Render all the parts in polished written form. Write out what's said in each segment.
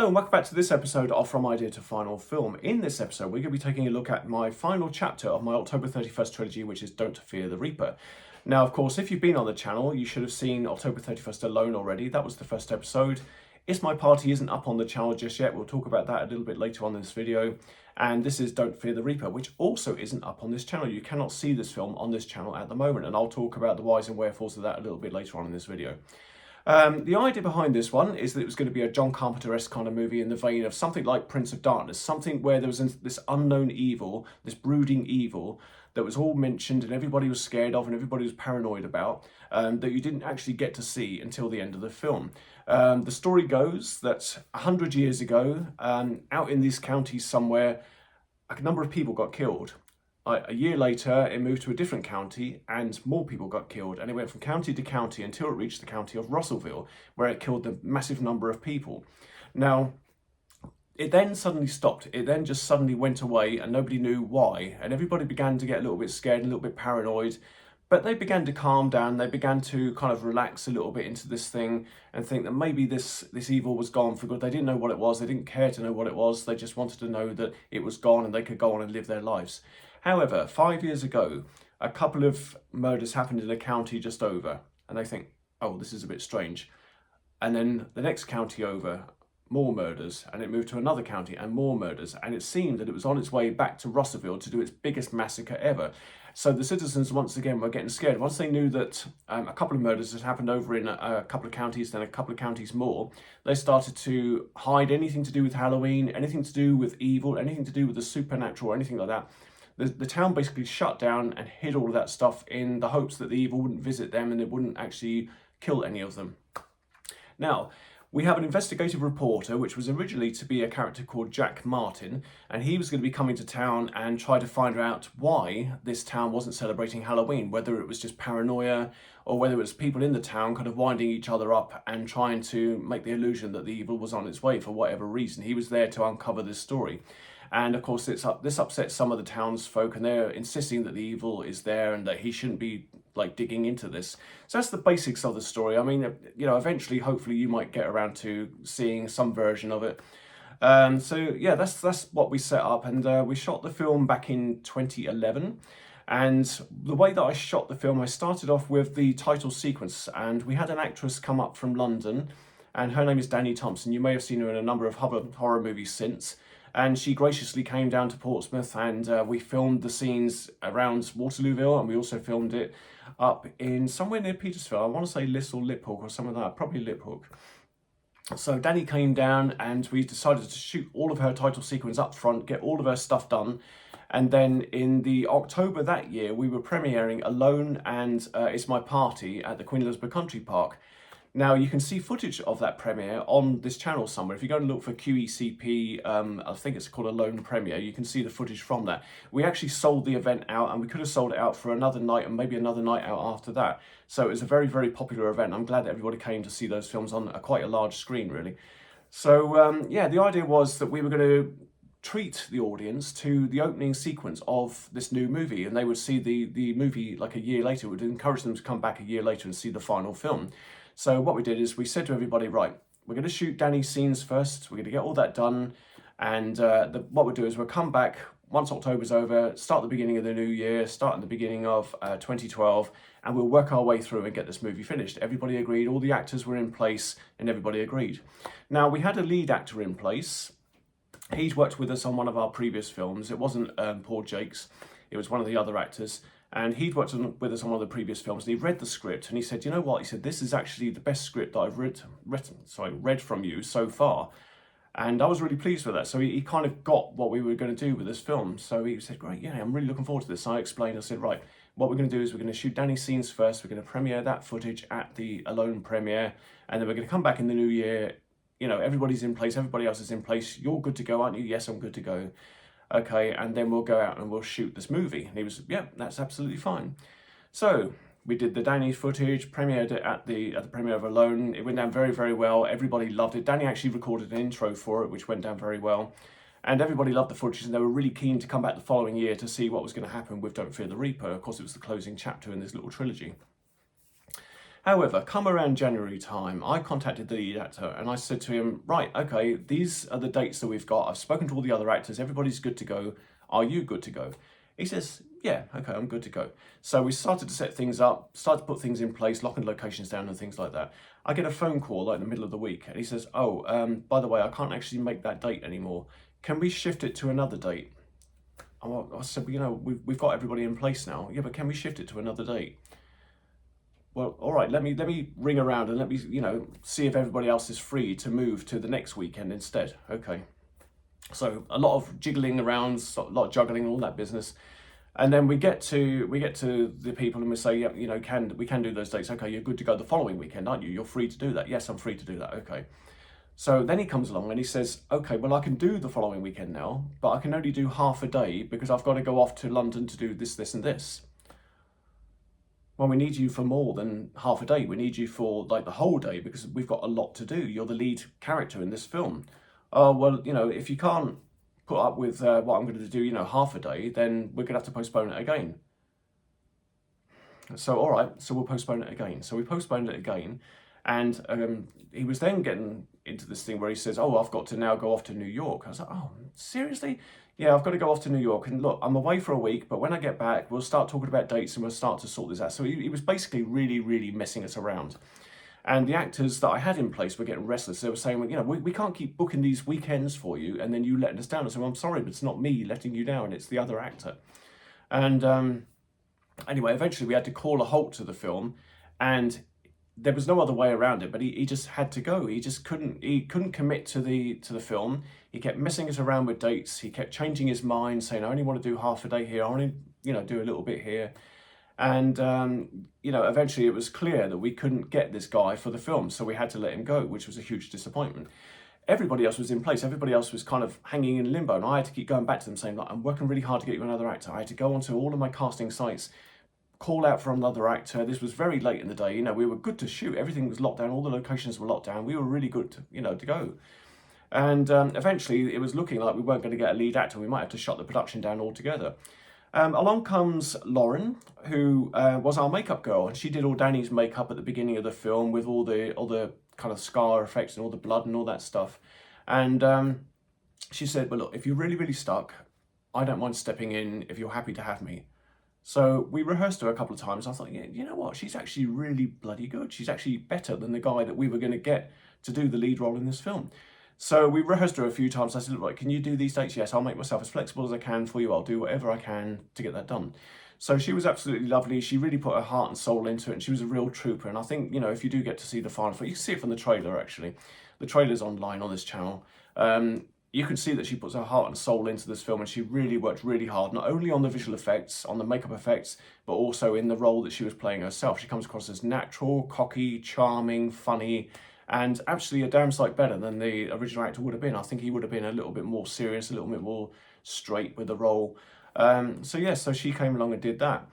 and welcome back to this episode of From Idea to Final Film. In this episode, we're going to be taking a look at my final chapter of my October 31st trilogy, which is Don't Fear the Reaper. Now, of course, if you've been on the channel, you should have seen October 31st alone already. That was the first episode. It's My Party isn't up on the channel just yet. We'll talk about that a little bit later on in this video. And this is Don't Fear the Reaper, which also isn't up on this channel. You cannot see this film on this channel at the moment, and I'll talk about the whys and wherefores of that a little bit later on in this video. The idea behind this one is that it was going to be a John Carpenter-esque kind of movie in the vein of something like Prince of Darkness, something where there was this unknown evil, this brooding evil that was all mentioned and everybody was scared of and everybody was paranoid about, that you didn't actually get to see until the end of the film. The story goes that 100 years ago, out in these counties somewhere, a number of people got killed. A year later, it moved to a different county and more people got killed. And it went from county to county until it reached the county of Russellville, where it killed a massive number of people. Now, it then suddenly stopped. It then just suddenly went away and nobody knew why. And everybody began to get a little bit scared, a little bit paranoid. But they began to calm down. They began to kind of relax a little bit into this thing and think that maybe this evil was gone for good. They didn't know what it was. They didn't care to know what it was. They just wanted to know that it was gone and they could go on and live their lives. However, 5 years ago, a couple of murders happened in a county just over, and they think, oh, this is a bit strange. And then the next county over, more murders, and it moved to another county and more murders, and it seemed that it was on its way back to Russellville to do its biggest massacre ever. So the citizens once again were getting scared. Once they knew that a couple of murders had happened over in a couple of counties, then a couple of counties more, they started to hide anything to do with Halloween, anything to do with evil, anything to do with the supernatural, anything like that. The town basically shut down and hid all of that stuff in the hopes that the evil wouldn't visit them and it wouldn't actually kill any of them. Now, we have an investigative reporter, which was originally to be a character called Jack Martin, and he was going to be coming to town and try to find out why this town wasn't celebrating Halloween, whether it was just paranoia or whether it was people in the town kind of winding each other up and trying to make the illusion that the evil was on its way for whatever reason. He was there to uncover this story. And of course, this upsets some of the townsfolk, and they're insisting that the evil is there and that he shouldn't be like digging into this. So that's the basics of the story. I mean, you know, eventually, hopefully, you might get around to seeing some version of it. So yeah, that's what we set up, and we shot the film back in 2011. And the way that I shot the film, I started off with the title sequence, and we had an actress come up from London, and her name is Danny Thompson. You may have seen her in a number of horror movies since. And she graciously came down to Portsmouth, and we filmed the scenes around Waterlooville, and we also filmed it up in somewhere near Petersfield. I want to say Liss or Liphook or something like that, probably Liphook. So Danny came down and we decided to shoot all of her title sequence up front, get all of her stuff done. And then in the October that year, we were premiering Alone and It's My Party at the Queen Elizabeth Country Park. Now, you can see footage of that premiere on this channel somewhere. If you go and look for QECP, I think it's called Alone Premiere, you can see the footage from that. We actually sold the event out, and we could have sold it out for another night and maybe another night out after that. So it was a very, very popular event. I'm glad that everybody came to see those films on quite a large screen, really. So, yeah, the idea was that we were going to treat the audience to the opening sequence of this new movie, and they would see the movie like a year later. It would encourage them to come back a year later and see the final film. So what we did is we said to everybody, right, we're going to shoot Danny's scenes first. We're going to get all that done. And what we'll do is we'll come back once October's over, start the beginning of the new year, start in the beginning of 2012, and we'll work our way through and get this movie finished. Everybody agreed, all the actors were in place, and everybody agreed. Now, we had a lead actor in place. He's worked with us on one of our previous films. It wasn't Paul Jakes, it was one of the other actors. And he'd worked with us on one of the previous films, and he read the script, and he said, you know what? He said, this is actually the best script that I've read from you so far. And I was really pleased with that. So he kind of got what we were going to do with this film. So he said, great, yeah, I'm really looking forward to this. So I explained, I said, right, what we're going to do is we're going to shoot Danny's scenes first. We're going to premiere that footage at the Alone premiere. And then we're going to come back in the new year. You know, everybody's in place, everybody else is in place. You're good to go, aren't you? Yes, I'm good to go. Okay, and then we'll go out and we'll shoot this movie. And he was, yeah, that's absolutely fine. So we did the Danny footage, premiered it at the premiere of Alone. It went down very, very well. Everybody loved it. Danny actually recorded an intro for it, which went down very well. And everybody loved the footage, and they were really keen to come back the following year to see what was going to happen with Don't Fear the Reaper. Of course, it was the closing chapter in this little trilogy. However, come around January time, I contacted the lead actor and I said to him, right, okay, these are the dates that we've got. I've spoken to all the other actors. Everybody's good to go. Are you good to go? He says, yeah, okay, I'm good to go. So we started to set things up, started to put things in place, locking locations down and things like that. I get a phone call like in the middle of the week and he says, oh, by the way, I can't actually make that date anymore. Can we shift it to another date? I said, well, you know, we've got everybody in place now. Yeah, but can we shift it to another date? Well, all right, let me ring around and let me, you know, see if everybody else is free to move to the next weekend instead. Okay. So a lot of jiggling around, a lot of juggling, all that business. And then we get to the people and we say, yeah, you know, we can do those dates. Okay, you're good to go the following weekend, aren't you? You're free to do that. Yes, I'm free to do that. Okay. So then he comes along and he says, okay, well, I can do the following weekend now, but I can only do half a day because I've got to go off to London to do this, this, and this. Well, we need you for more than half a day. We need you for like the whole day because we've got a lot to do. You're the lead character in this film. Oh, well, you know, if you can't put up with what I'm going to do, you know, half a day, then we're going to have to postpone it again. So, all right, so we'll postpone it again. So we postponed it again. And he was then getting into this thing where he says, oh, I've got to now go off to New York. I was like, oh, seriously? Yeah, I've got to go off to New York. And look, I'm away for a week, but when I get back, we'll start talking about dates and we'll start to sort this out. So he was basically really, really messing us around. And the actors that I had in place were getting restless. They were saying, well, you know, we can't keep booking these weekends for you and then you letting us down. I said, well, I'm sorry, but it's not me letting you down. It's the other actor. And anyway, eventually we had to call a halt to the film and there was no other way around it, but he just had to go. He just couldn't commit to the film. He kept messing us around with dates. He kept changing his mind, saying, I only want to do half a day here. I only, you know, do a little bit here. And, you know, eventually it was clear that we couldn't get this guy for the film. So we had to let him go, which was a huge disappointment. Everybody else was in place. Everybody else was kind of hanging in limbo. And I had to keep going back to them saying, like, I'm working really hard to get you another actor. I had to go onto all of my casting sites, call out for another actor. This was very late in the day. You know, we were good to shoot. Everything was locked down. All the locations were locked down. We were really good to, you know, to go. And eventually it was looking like we weren't going to get a lead actor. We might have to shut the production down altogether. Along comes Lauren, who was our makeup girl, and she did all Danny's makeup at the beginning of the film with all the kind of scar effects and all the blood and all that stuff. And she said, well, look, if you're really, really stuck, I don't mind stepping in if you're happy to have me. So we rehearsed her a couple of times. I thought, yeah, you know what? She's actually really bloody good. She's actually better than the guy that we were going to get to do the lead role in this film. So we rehearsed her a few times. I said, look, right, can you do these dates? Yes, I'll make myself as flexible as I can for you. I'll do whatever I can to get that done. So she was absolutely lovely. She really put her heart and soul into it, and she was a real trooper. And I think, you know, if you do get to see the final film, you can see it from the trailer, actually. The trailer's online on this channel. You can see that she puts her heart and soul into this film, and she really worked really hard, not only on the visual effects, on the makeup effects, but also in the role that she was playing herself. She comes across as natural, cocky, charming, funny, and actually a damn sight better than the original actor would have been. I think he would have been a little bit more serious, a little bit more straight with the role. So she came along and did that.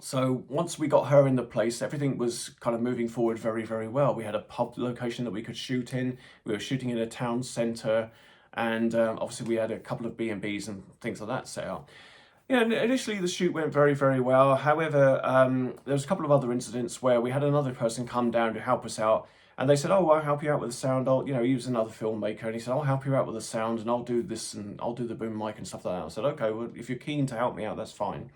So once we got her in the place, everything was kind of moving forward very, very well. We had a pub location that we could shoot in. We were shooting in a town centre. And obviously we had a couple of B&Bs and things like that set up. Yeah, initially the shoot went very, very well. However, there was a couple of other incidents where we had another person come down to help us out. And they said, oh, I'll help you out with the sound. He was another filmmaker. And he said, I'll help you out with the sound and I'll do this and I'll do the boom mic and stuff like that. I said, okay, well, if you're keen to help me out, that's fine.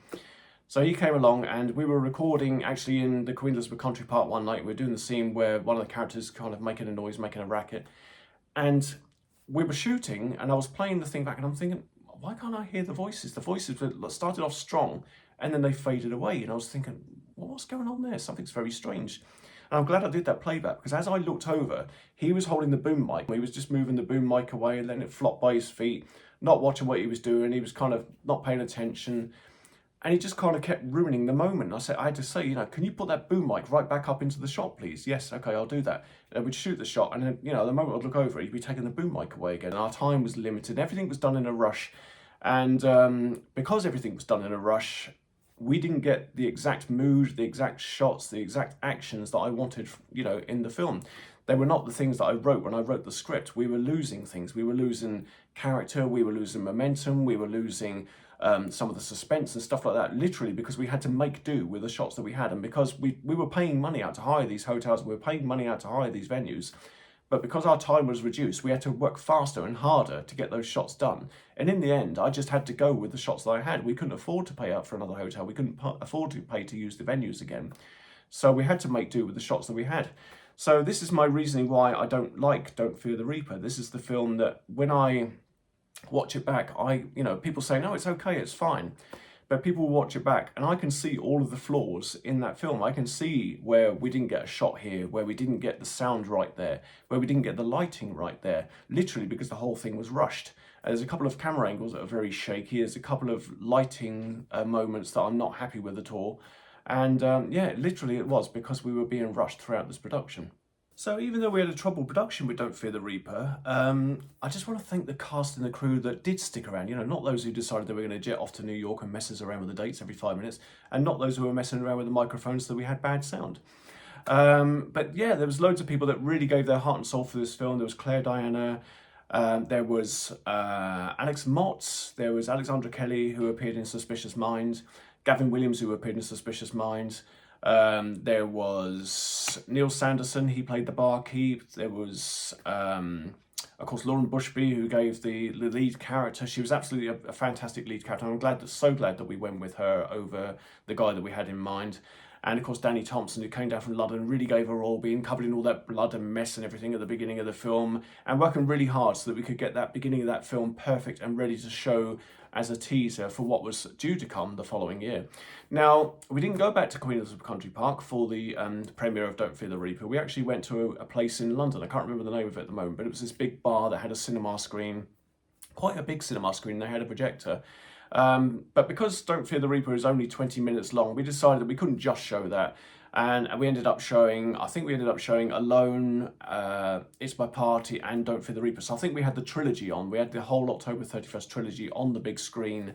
So he came along and we were recording actually in the Queen Elizabeth Country Park one night. We were doing the scene where one of the characters kind of making a noise, making a racket. And we were shooting and I was playing the thing back and I'm thinking, why can't I hear the voices? The voices started off strong and then they faded away. And I was thinking, well, what's going on there? Something's very strange. And I'm glad I did that playback because as I looked over, he was holding the boom mic. He was just moving the boom mic away and letting it flop by his feet, not watching what he was doing. He was kind of not paying attention. And he just kind of kept ruining the moment. I had to say, can you put that boom mic right back up into the shot, please? Yes, okay, I'll do that. And we'd shoot the shot, and then, the moment I'd look over, he'd be taking the boom mic away again. And our time was limited. Everything was done in a rush. And because everything was done in a rush, we didn't get the exact mood, the exact shots, the exact actions that I wanted, in the film. They were not the things that I wrote when I wrote the script. We were losing things. We were losing character. We were losing momentum. We were losing some of the suspense and stuff like that, literally because we had to make do with the shots that we had. And because we were paying money out to hire these hotels, we were paying money out to hire these venues, but because our time was reduced, we had to work faster and harder to get those shots done. And in the end, I just had to go with the shots that I had. We couldn't afford to pay out for another hotel. We couldn't afford to pay to use the venues again. So we had to make do with the shots that we had. So this is my reasoning why I don't like Don't Fear the Reaper. This is the film that when I watch it back, people say, no, it's okay, it's fine. But people will watch it back and I can see all of the flaws in that film. I can see where we didn't get a shot here, where we didn't get the sound right there, where we didn't get the lighting right there, literally because the whole thing was rushed. There's a couple of camera angles that are very shaky. There's a couple of lighting moments that I'm not happy with at all. And yeah, literally it was because we were being rushed throughout this production. So even though we had a troubled production with Don't Fear the Reaper, I just want to thank the cast and the crew that did stick around. Not those who decided they were going to jet off to New York and mess us around with the dates every 5 minutes, and not those who were messing around with the microphones so that we had bad sound. But yeah, there was loads of people that really gave their heart and soul for this film. There was Claire Diana, there was Alex Mott, there was Alexandra Kelly, who appeared in Suspicious Minds, Gavin Williams, who appeared in Suspicious Minds. There was Neil Sanderson, he played the barkeep. There was, of course, Lauren Bushby, who gave the lead character. She was absolutely a fantastic lead character. I'm so glad that we went with her over the guy that we had in mind. And of course, Danny Thompson, who came down from London, really gave her all, being covered in all that blood and mess and everything at the beginning of the film, and working really hard so that we could get that beginning of that film perfect and ready to show as a teaser for what was due to come the following year. Now, we didn't go back to Queen Elizabeth Country Park for the premiere of Don't Fear the Reaper. We actually went to a place in London. I can't remember the name of it at the moment, but it was this big bar that had a cinema screen, quite a big cinema screen. They had a projector. But because Don't Fear the Reaper is only 20 minutes long, we decided that we couldn't just show that. And we ended up showing, Alone, It's My Party, and Don't Fear the Reaper. So I think we had the trilogy on. We had the whole October 31st trilogy on the big screen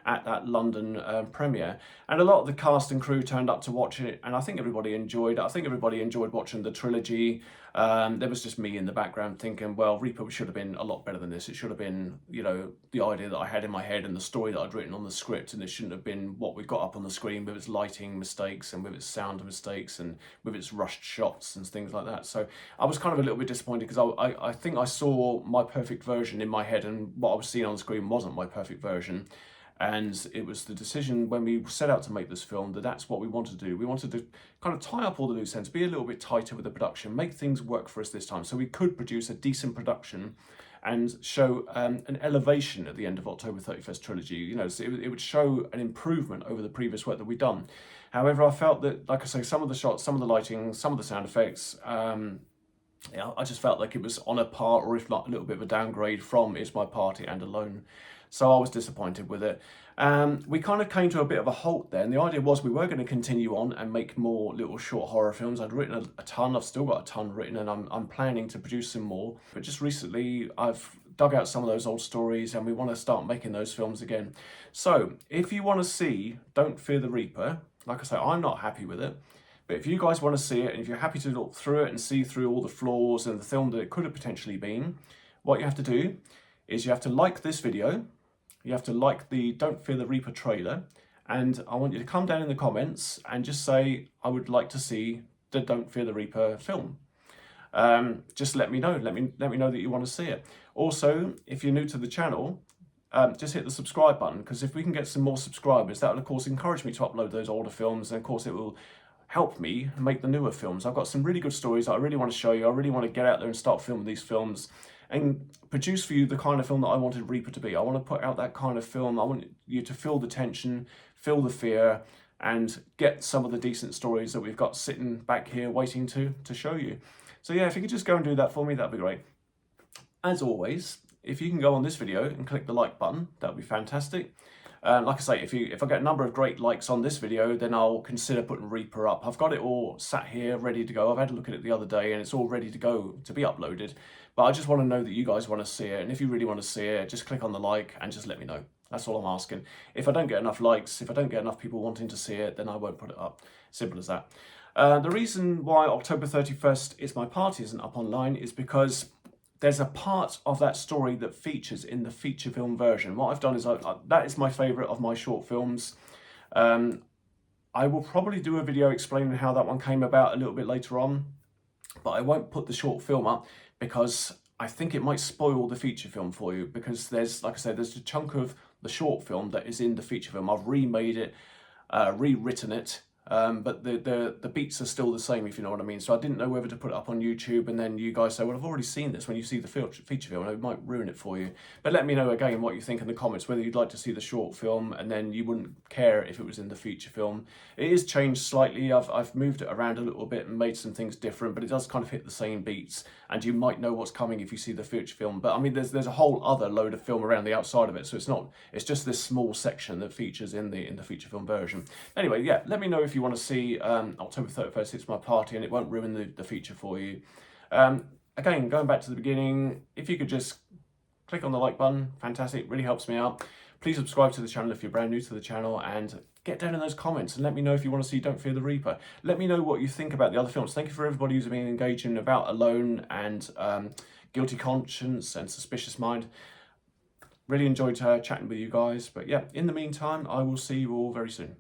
at that London premiere. And a lot of the cast and crew turned up to watch it, and I think everybody enjoyed it. I think everybody enjoyed watching the trilogy. There was just me in the background thinking, well, Reaper should have been a lot better than this. It should have been, the idea that I had in my head and the story that I'd written on the script, and it shouldn't have been what we got up on the screen with its lighting mistakes and with its sound mistakes and with its rushed shots and things like that. So I was kind of a little bit disappointed because I think I saw my perfect version in my head, and what I was seeing on the screen wasn't my perfect version. And it was the decision when we set out to make this film that that's what we wanted to do. We wanted to kind of tie up all the loose ends, be a little bit tighter with the production, make things work for us this time so we could produce a decent production and show an elevation at the end of October 31st trilogy. So it would show an improvement over the previous work that we'd done. However, I felt that, like I say, some of the shots, some of the lighting, some of the sound effects, I just felt like it was on a par, or if not a little bit of a downgrade from It's My Party and Alone. So I was disappointed with it. We kind of came to a bit of a halt then. The idea was we were going to continue on and make more little short horror films. I'd written a ton, I've still got a ton written, and I'm planning to produce some more. But just recently, I've dug out some of those old stories and we want to start making those films again. So if you want to see Don't Fear the Reaper, like I say, I'm not happy with it. But if you guys want to see it, and if you're happy to look through it and see through all the flaws and the film that it could have potentially been, what you have to do is you have to like this video. You have to like the Don't Fear the Reaper trailer, and I want you to come down in the comments and just say, I would like to see the Don't Fear the Reaper film. Just let me know. Let me know that you want to see it. Also, if you're new to the channel, just hit the subscribe button, because if we can get some more subscribers, that will of course encourage me to upload those older films, and of course it will help me make the newer films. I've got some really good stories that I really want to show you. I really want to get out there and start filming these films and produce for you the kind of film that I wanted Reaper to be. I want to put out that kind of film. I want you to feel the tension, feel the fear, and get some of the decent stories that we've got sitting back here waiting to show you. So yeah, if you could just go and do that for me, that'd be great. As always, if you can go on this video and click the like button, that'd be fantastic. Like I say, if I get a number of great likes on this video, then I'll consider putting Reaper up. I've got it all sat here, ready to go. I've had a look at it the other day, and it's all ready to go to be uploaded. But I just want to know that you guys want to see it, and if you really want to see it, just click on the like and just let me know. That's all I'm asking. If I don't get enough likes, if I don't get enough people wanting to see it, then I won't put it up. Simple as that. The reason why October 31st It's My Party isn't up online is because there's a part of that story that features in the feature film version. What I've done is, that is my favourite of my short films. I will probably do a video explaining how that one came about a little bit later on, but I won't put the short film up because I think it might spoil the feature film for you, because there's, like I said, there's a chunk of the short film that is in the feature film. I've remade it, rewritten it, but the beats are still the same, if you know what I mean. So I didn't know whether to put it up on YouTube, and then you guys say, well, I've already seen this, when you see the feature film, and it might ruin it for you. But let me know again what you think in the comments, whether you'd like to see the short film and then you wouldn't care if it was in the feature film. It is changed slightly. I've moved it around a little bit and made some things different, but it does kind of hit the same beats, and you might know what's coming if you see the feature film. But I mean, there's a whole other load of film around the outside of it, so it's just this small section that features in the feature film version. Anyway, yeah, let me know if you want to see October 31st, It's My Party, and it won't ruin the feature for you. Again, going back to the beginning, if you could just click on the like button, fantastic, really helps me out. Please subscribe to the channel if you're brand new to the channel, and get down in those comments and let me know if you want to see Don't Fear the Reaper. Let me know what you think about the other films. Thank you for everybody who's been engaging about Alone and Guilty Conscience and Suspicious Mind. Really enjoyed chatting with you guys. But yeah, in the meantime, I will see you all very soon.